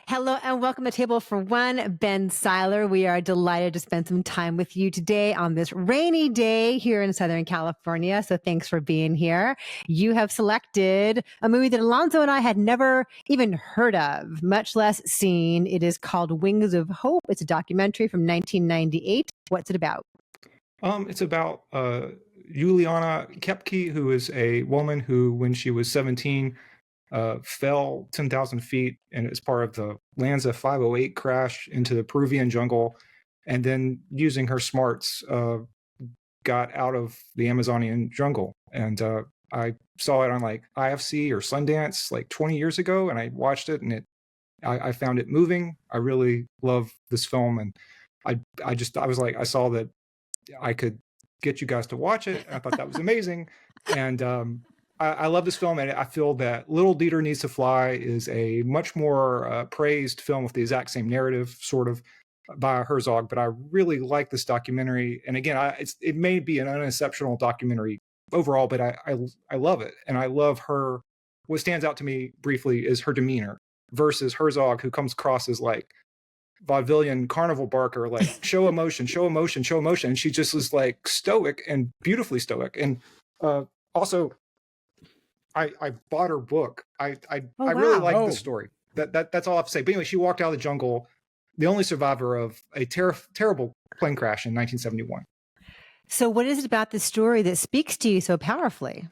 Hello and welcome to Table for One, Ben Siler. We are delighted to spend some time with you today on this rainy day here in Southern California. So thanks for being here. You have selected a movie that Alonso and I had never even heard of, much less seen. It is called Wings of Hope. It's a documentary from 1998. What's it about? It's about Juliane Koepcke, who is a woman who, when she was 17, fell 10,000 feet and as part of the Lanza 508 crash into the Peruvian jungle, and then using her smarts got out of the Amazonian jungle. And I saw it on like IFC or Sundance like 20 years ago, and I watched it, and I found it moving. I really love this film, and I was like, I saw that I could get you guys to watch it. I thought that was amazing. And I love this film, and I feel that Little Dieter Needs to Fly is a much more praised film with the exact same narrative, sort of, by Herzog. But I really like this documentary. And again, it may be an unexceptional documentary overall, but I love it. And I love her. What stands out to me briefly is her demeanor versus Herzog, who comes across as like vaudevillian carnival barker, like show emotion, show emotion, show emotion. And she just is like stoic and beautifully stoic. And also, I bought her book. I really like this story. That's all I have to say. But anyway, she walked out of the jungle, the only survivor of a terrible plane crash in 1971. So what is it about this story that speaks to you so powerfully?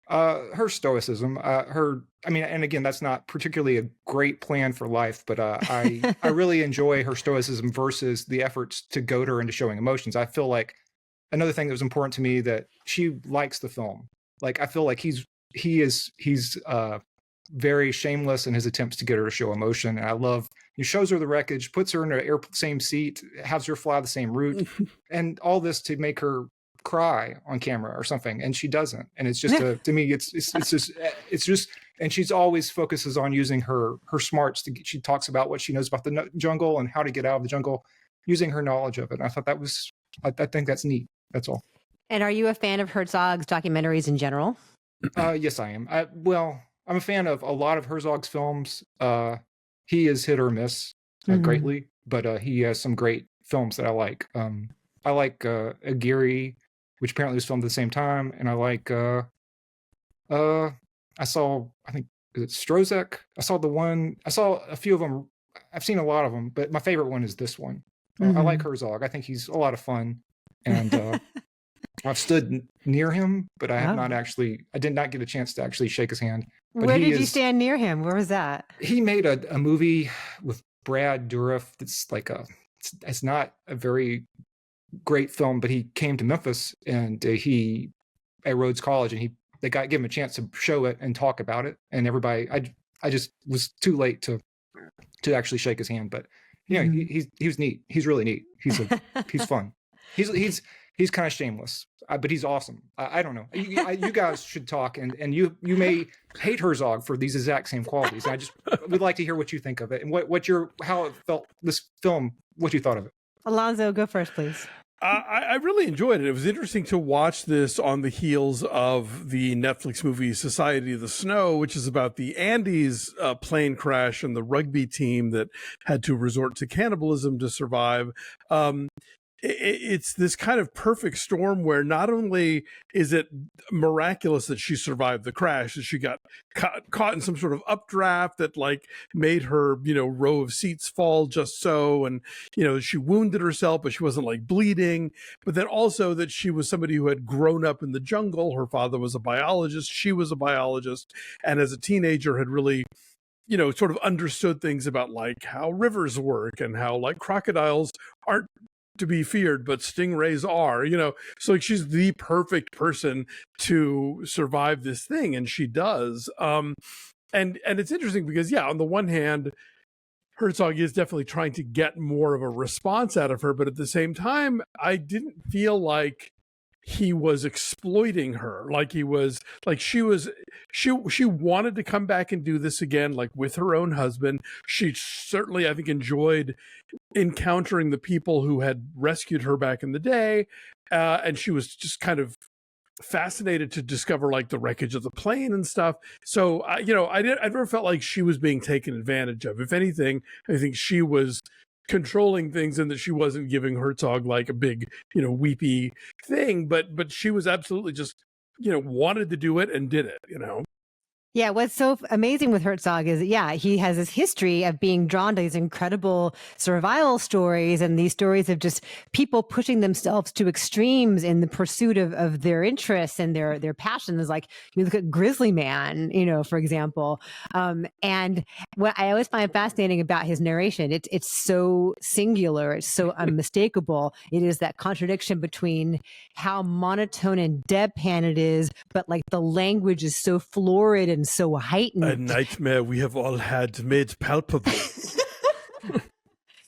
Her stoicism, and again, that's not particularly a great plan for life, but I really enjoy her stoicism versus the efforts to goad her into showing emotions. I feel like another thing that was important to me, that she likes the film. Like, I feel like he's very shameless in his attempts to get her to show emotion. And I love, he shows her the wreckage, puts her in the same seat, has her fly the same route, and all this to make her cry on camera or something, and she doesn't. And it's just to me, it's just, and she's always focuses on using her smarts. She talks about what she knows about the jungle and how to get out of the jungle, using her knowledge of it. And I thought that was, I think that's neat. That's all. And are you a fan of Herzog's documentaries in general? Yes, I am. I'm a fan of a lot of Herzog's films. He is hit or miss greatly, but he has some great films that I like. I like Aguirre, which apparently was filmed at the same time, and I like I saw, I think, is it Strozek? I saw a few of them. I've seen a lot of them, but my favorite one is this one. I like Herzog. I think he's a lot of fun, and I've stood near him, but I have not actually. I did not get a chance to actually shake his hand. But where did you stand near him? Where was that? He made a movie with Brad Dourif that's like it's not a very great film, but he came to Memphis, and he at Rhodes College, and they gave him a chance to show it and talk about it, and everybody. I just was too late to actually shake his hand, but yeah, he was neat. He's really neat. He's fun. He's kind of shameless, but he's awesome. I don't know. You guys should talk, and you may hate Herzog for these exact same qualities. I just would like to hear what you think of it, and how it felt, this film, what you thought of it. Alonso, go first, please. I really enjoyed it. It was interesting to watch this on the heels of the Netflix movie Society of the Snow, which is about the Andes plane crash and the rugby team that had to resort to cannibalism to survive. It's this kind of perfect storm where not only is it miraculous that she survived the crash, that she got caught in some sort of updraft that like made her, row of seats fall just so. And, she wounded herself, but she wasn't like bleeding. But then also that she was somebody who had grown up in the jungle. Her father was a biologist. She was a biologist. And as a teenager had really sort of understood things about like how rivers work and how like crocodiles aren't to be feared, but stingrays are, so like she's the perfect person to survive this thing, and she does. And it's interesting because on the one hand, Herzog is definitely trying to get more of a response out of her, but at the same time, I didn't feel like he was exploiting her. Like he was like she wanted to come back and do this again, like with her own husband. She certainly, I think, enjoyed encountering the people who had rescued her back in the day, and she was just kind of fascinated to discover like the wreckage of the plane and stuff. So I never felt like she was being taken advantage of. If anything, I think she was controlling things, and that she wasn't giving Herzog like a big, weepy thing, but she was absolutely just, wanted to do it and did it, Yeah, what's so amazing with Herzog is, he has this history of being drawn to these incredible survival stories, and these stories of just people pushing themselves to extremes in the pursuit of their interests and their passions. Like you look at Grizzly Man, for example. And what I always find fascinating about his narration, it's so singular, it's so unmistakable. It is that contradiction between how monotone and deadpan it is, but like the language is so florid and so heightened. A nightmare we have all had made palpable.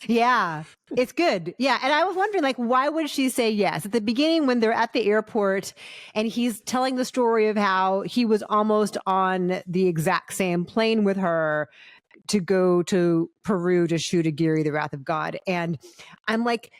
Yeah, it's good. Yeah. And I was wondering, like, why would she say yes? At the beginning, when they're at the airport and he's telling the story of how he was almost on the exact same plane with her to go to Peru to shoot Aguirre, the Wrath of God. And I'm like,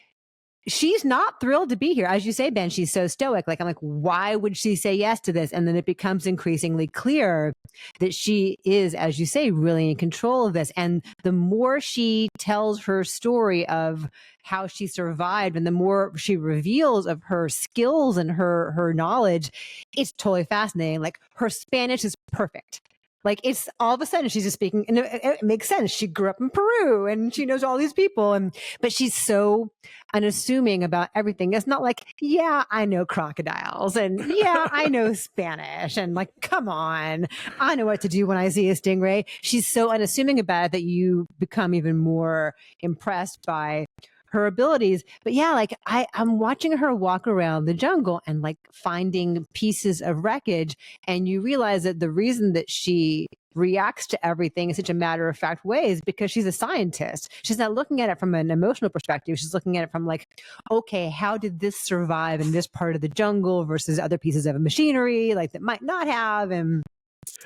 she's not thrilled to be here. As you say, Ben, she's so stoic. Like, I'm like, why would she say yes to this? And then it becomes increasingly clear that she is, as you say, really in control of this. And the more she tells her story of how she survived and the more she reveals of her skills and her knowledge, it's totally fascinating. Like, her Spanish is perfect. Like, it's all of a sudden she's just speaking, and it makes sense. She grew up in Peru and she knows all these people, but she's so unassuming about everything. It's not like, yeah, I know crocodiles, and yeah, I know Spanish, and like, come on, I know what to do when I see a stingray. She's so unassuming about it that you become even more impressed by her abilities. But yeah, like I'm watching her walk around the jungle and like finding pieces of wreckage. And you realize that the reason that she reacts to everything in such a matter of fact way is because she's a scientist. She's not looking at it from an emotional perspective. She's looking at it from like, okay, how did this survive in this part of the jungle versus other pieces of machinery like that might not have? And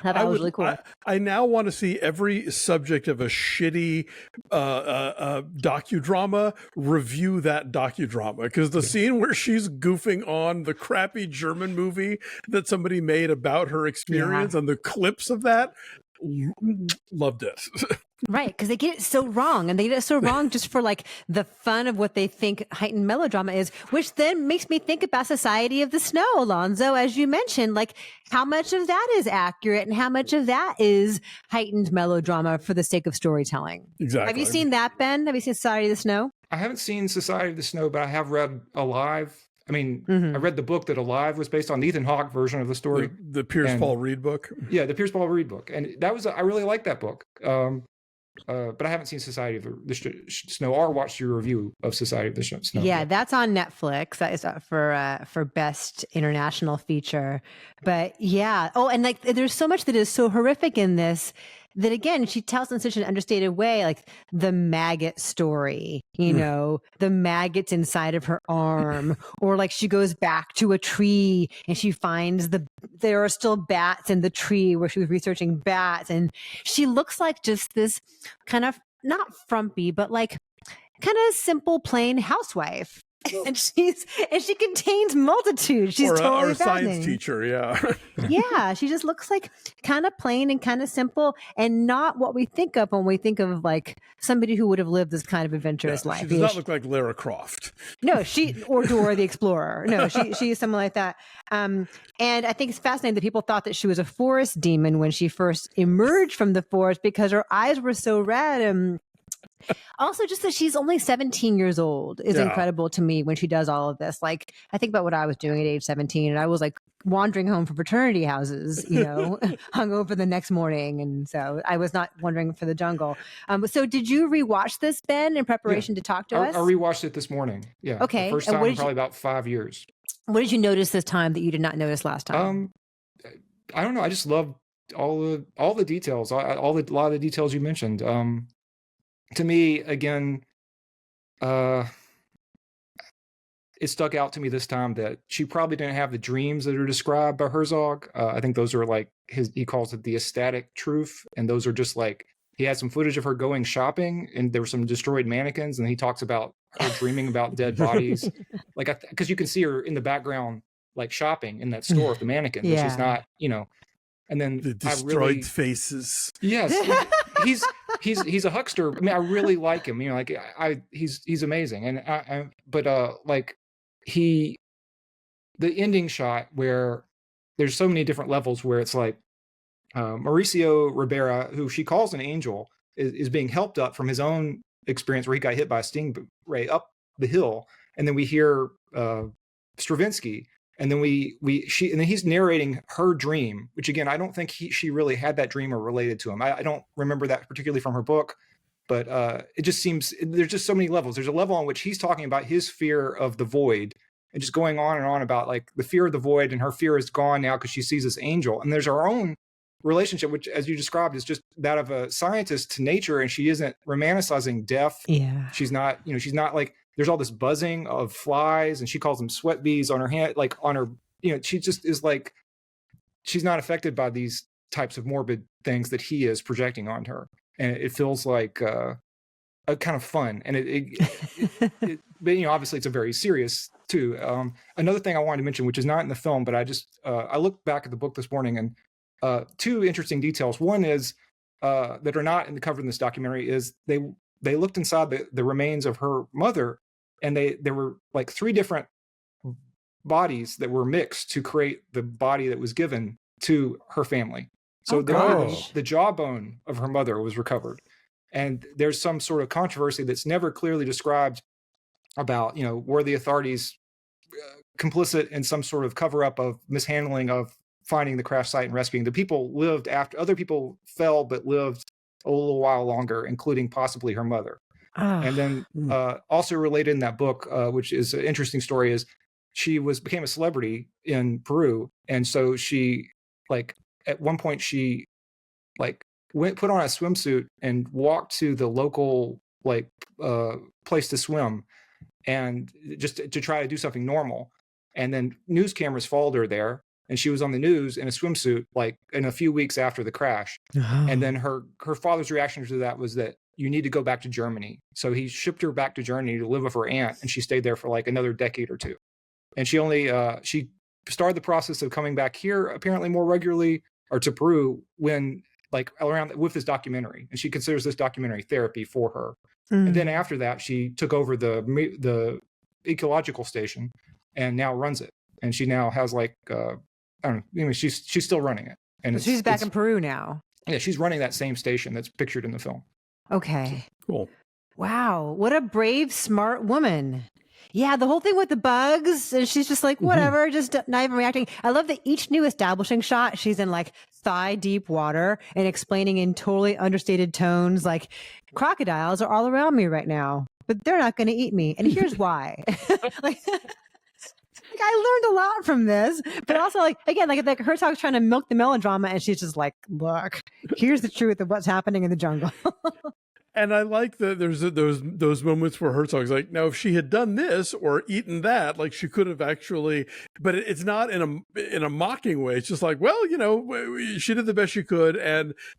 that was really cool. I now want to see every subject of a shitty docudrama review that docudrama, because the scene where she's goofing on the crappy German movie that somebody made about her experience and the clips of that, loved it. Right, because they get it so wrong, and they get it so wrong just for like the fun of what they think heightened melodrama is, which then makes me think about Society of the Snow, Alonso, as you mentioned, like how much of that is accurate and how much of that is heightened melodrama for the sake of storytelling. Exactly. Have you seen that, Ben? Have you seen Society of the Snow? I haven't seen Society of the Snow, but I have read Alive. I mean, I read the book that Alive was based on, the Ethan Hawke version of the story. The Pierce Paul Reed book. Yeah, the Pierce Paul Reed book. And that was, I really liked that book. But I haven't seen Society of the Snow or watched your review of Society of the Snow. Yeah, that's on Netflix. That is for best international feature. But yeah, and like there's so much that is so horrific in this that, again, she tells in such an understated way, like the maggot story, the maggots inside of her arm, or like she goes back to a tree and she finds there are still bats in the tree where she was researching bats. And she looks like just this kind of not frumpy, but like kind of simple, plain housewife. And she contains multitudes. She's totally or a science teacher, yeah. Yeah, she just looks like kind of plain and kind of simple, and not what we think of when we think of like somebody who would have lived this kind of adventurous life. She does not look like Lara Croft. No, or Dora the Explorer. No, she is someone like that. And I think it's fascinating that people thought that she was a forest demon when she first emerged from the forest because her eyes were so red. And also, just that she's only 17 years old is incredible to me when she does all of this. Like, I think about what I was doing at age 17, and I was like wandering home from fraternity houses, hungover the next morning. And so I was not wandering for the jungle. So did you rewatch this, Ben, in preparation to talk to us? I rewatched it this morning. Yeah. Okay. The first time in probably about 5 years. What did you notice this time that you did not notice last time? I don't know. I just loved all the details, a lot of the details you mentioned. To me, again, it stuck out to me this time that she probably didn't have the dreams that are described by Herzog. I think those are like he calls it the ecstatic truth. And those are just like, he had some footage of her going shopping and there were some destroyed mannequins. And he talks about her dreaming about dead bodies. Like, because you can see her in the background like shopping in that store with the mannequins, and she's not, and then the destroyed faces. Yes, he's a huckster. I mean, I really like him. He's amazing. And the ending shot where there's so many different levels where it's like Mauricio Ribera, who she calls an angel, is being helped up from his own experience where he got hit by a stingray up the hill, and then we hear Stravinsky. And then and then he's narrating her dream, which again, I don't think she really had that dream or related to him. I don't remember that particularly from her book, but it just seems there's just so many levels. There's a level on which he's talking about his fear of the void and just going on and on about like the fear of the void, and her fear is gone now because she sees this angel. And there's our own relationship, which, as you described, is just that of a scientist to nature, and she isn't romanticizing death. Yeah, she's not like. There's all this buzzing of flies, and she calls them sweat bees on her hand, like on her, she just is like, she's not affected by these types of morbid things that he is projecting on her. And it feels like a kind of fun. And but obviously it's a very serious too. Another thing I wanted to mention, which is not in the film, but I looked back at the book this morning, and two interesting details. One is that are not in the cover in this documentary is they looked inside the remains of her mother, and there were like 3 different bodies that were mixed to create the body that was given to her family. So the jawbone of her mother was recovered. And there's some sort of controversy that's never clearly described about, were the authorities complicit in some sort of cover up of mishandling of finding the crash site and rescuing. The people lived after, other people fell but lived a little while longer, including possibly her mother. And then also related in that book, which is an interesting story, is she became a celebrity in Peru. And so she, like, at one point she, like, put on a swimsuit and walked to the local, like, place to swim, and just to try to do something normal. And then news cameras followed her there, and she was on the news in a swimsuit, like, in a few weeks after the crash. And then her father's reaction to that was that you need to go back to Germany. So he shipped her back to Germany to live with her aunt, and she stayed there for like another decade or two. And she only she started the process of coming back here apparently more regularly, or to Peru, when like around with this documentary, and she considers this documentary therapy for her. And then after that, she took over the ecological station and now runs it. And she now has like I don't know. Anyway, she's still running it, and she's back in Peru now. Yeah, she's running that same station that's pictured in the film. Okay. Cool. Wow, what a brave, smart woman. Yeah, the whole thing with the bugs, and she's just like, whatever, just not even reacting. I love that each new establishing shot, she's in like thigh deep water and explaining in totally understated tones, like, crocodiles are all around me right now, but they're not going to eat me. And here's why. Like, I learned a lot from this, but also like, again, like Herzog's trying to milk the melodrama, and she's just like, look, here's the truth of what's happening in the jungle. And I like that there's those moments where Herzog's like, now if she had done this or eaten that, like she could have actually, but it's not in a mocking way. It's just like, well, she did the best she could,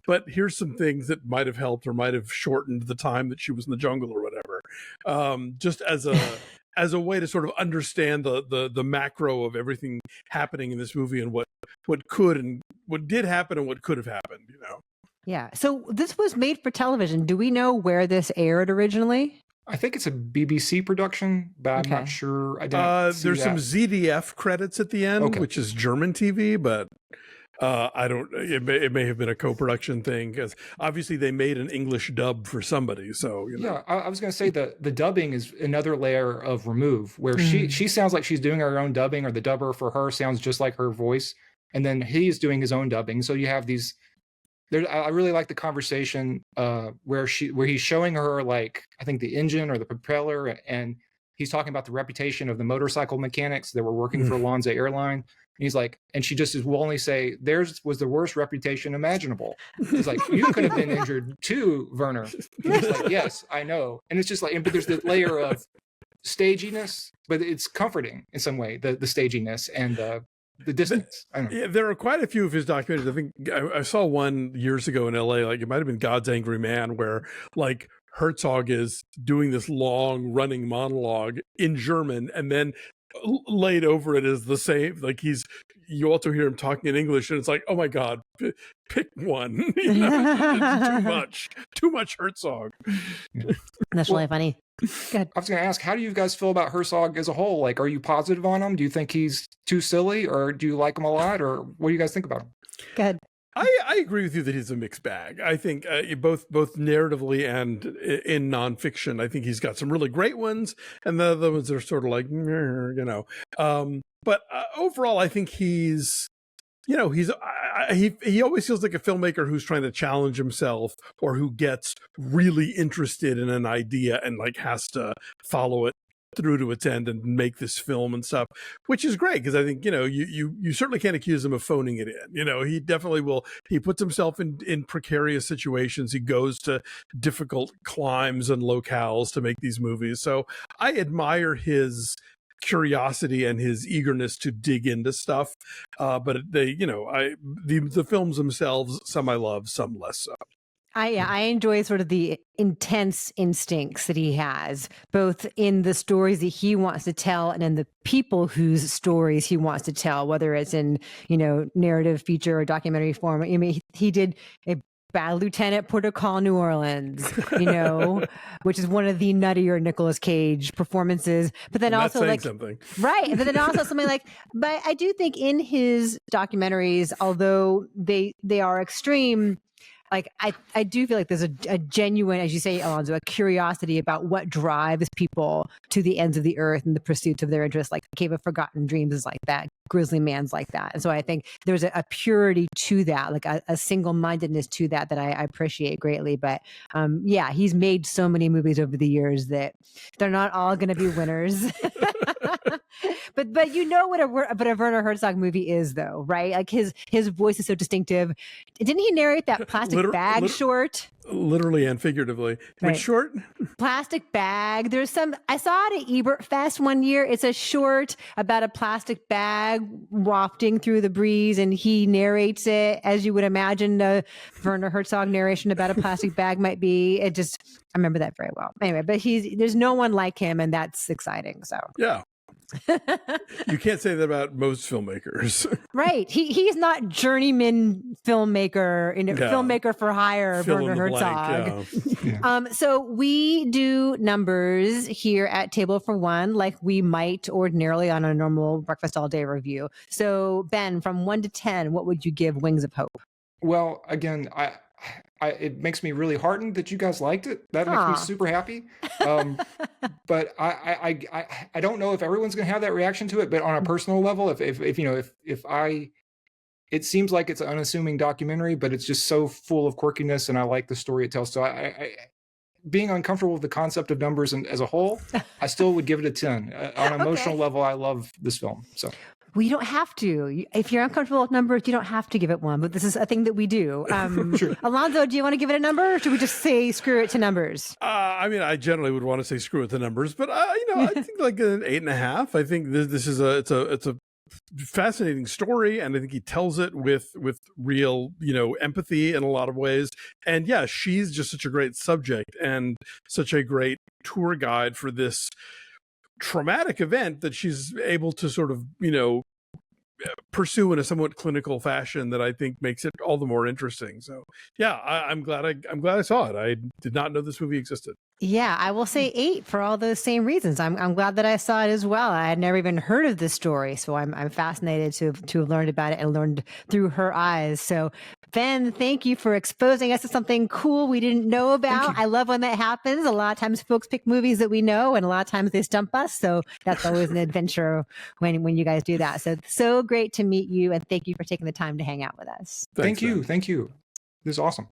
but here's some things that might have helped or might have shortened the time that she was in the jungle or whatever. Just as a way to sort of understand the macro of everything happening in this movie and what could and what did happen and what could have happened, Yeah. So this was made for television. Do we know where this aired originally? I think it's a BBC production, but I'm not sure. I didn't see there's that. some ZDF credits at the end, which is German TV, but I don't. It may have been a co-production thing, because obviously they made an English dub for somebody. So yeah, I was going to say the dubbing is another layer of remove, where she sounds like she's doing her own dubbing, or the dubber for her sounds just like her voice, and then he's doing his own dubbing. So you have these. I really like the conversation where he's showing her, like, I think the engine or the propeller, and he's talking about the reputation of the motorcycle mechanics that were working for Alonso Airline. And he's like, and she just will only say, theirs was the worst reputation imaginable. He's like, you could have been injured too, Werner. And he's like, yes, I know. And it's just like, but there's the layer of staginess, but it's comforting in some way, the staginess and the distance. I don't know. Yeah, there are quite a few of his documentaries. I think I saw one years ago in LA, like it might have been God's Angry Man, where like Herzog is doing this long running monologue in German, and then laid over it is the same. Like you also hear him talking in English, and it's like, oh my God, pick one. It's too much Herzog. That's really funny. Good. I was going to ask, how do you guys feel about Herzog as a whole? Like, are you positive on him? Do you think he's too silly, or do you like him a lot, or what do you guys think about him? Good. I agree with you that he's a mixed bag. I think both narratively and in nonfiction, I think he's got some really great ones, and the other ones are sort of like, But overall, I think he's he always feels like a filmmaker who's trying to challenge himself, or who gets really interested in an idea and like has to follow it through to its end and make this film and stuff, which is great, because I think you certainly can't accuse him of phoning it in. He definitely will. He puts himself in precarious situations. He goes to difficult climes and locales to make these movies. So I admire his curiosity and his eagerness to dig into stuff. But the films themselves, some I love, some less so. I enjoy sort of the intense instincts that he has, both in the stories that he wants to tell and in the people whose stories he wants to tell, whether it's in, narrative, feature, or documentary form. I mean, he did a Bad Lieutenant, Port au Call, New Orleans, which is one of the nuttier Nicolas Cage performances. But then also something. Right. But then also something like, but I do think in his documentaries, although they are extreme, like I do feel like there's a genuine, as you say, Alonso, a curiosity about what drives people to the ends of the earth and the pursuits of their interests. Like Cave of Forgotten Dreams is like that. Grizzly Man's like that. And so I think there's a purity to that, like a single-mindedness to that I appreciate greatly. But he's made so many movies over the years that they're not all going to be winners. But what a Werner Herzog movie is, though, right? Like his voice is so distinctive. Didn't he narrate that Plastic Bag short? Literally and figuratively. Right. Which short? Plastic Bag. I saw it at Ebert Fest one year. It's a short about a plastic bag wafting through the breeze, and he narrates it as you would imagine a Werner Herzog narration about a plastic bag might be. I remember that very well. Anyway, but there's no one like him, and that's exciting. So yeah. You can't say that about most filmmakers. Right. He's not journeyman filmmaker, filmmaker for hire, Werner Herzog. Yeah. So we do numbers here at Table for One like we might ordinarily on a normal Breakfast All Day review. So Ben, from 1 to 10, what would you give Wings of Hope? Well, again, it makes me really heartened that you guys liked it. That makes me super happy. But I don't know if everyone's going to have that reaction to it. But on a personal level, it seems like it's an unassuming documentary, but it's just so full of quirkiness, and I like the story it tells. So being uncomfortable with the concept of numbers and as a whole, I still would give it a 10. On an emotional level, I love this film. So. We don't have to. If you're uncomfortable with numbers, you don't have to give it 1, but this is a thing that we do. Sure. Alonso, do you want to give it a number, or should we just say screw it to numbers? I generally would want to say screw it to numbers, but I think like an 8.5. I think this is it's a fascinating story, and I think he tells it with real empathy in a lot of ways. And yeah, she's just such a great subject and such a great tour guide for this traumatic event that she's able to sort of pursue in a somewhat clinical fashion that I think makes it all the more interesting. So yeah, I'm glad I saw it. I did not know this movie existed. Yeah, I will say 8 for all those same reasons. I'm glad that I saw it as well. I had never even heard of this story, so I'm fascinated to have learned about it and learned through her eyes. So Ben, thank you for exposing us to something cool we didn't know about. I love when that happens. A lot of times folks pick movies that we know, and a lot of times they stump us. So that's always an adventure when you guys do that. So great to meet you, and thank you for taking the time to hang out with us. Thank you. This is awesome.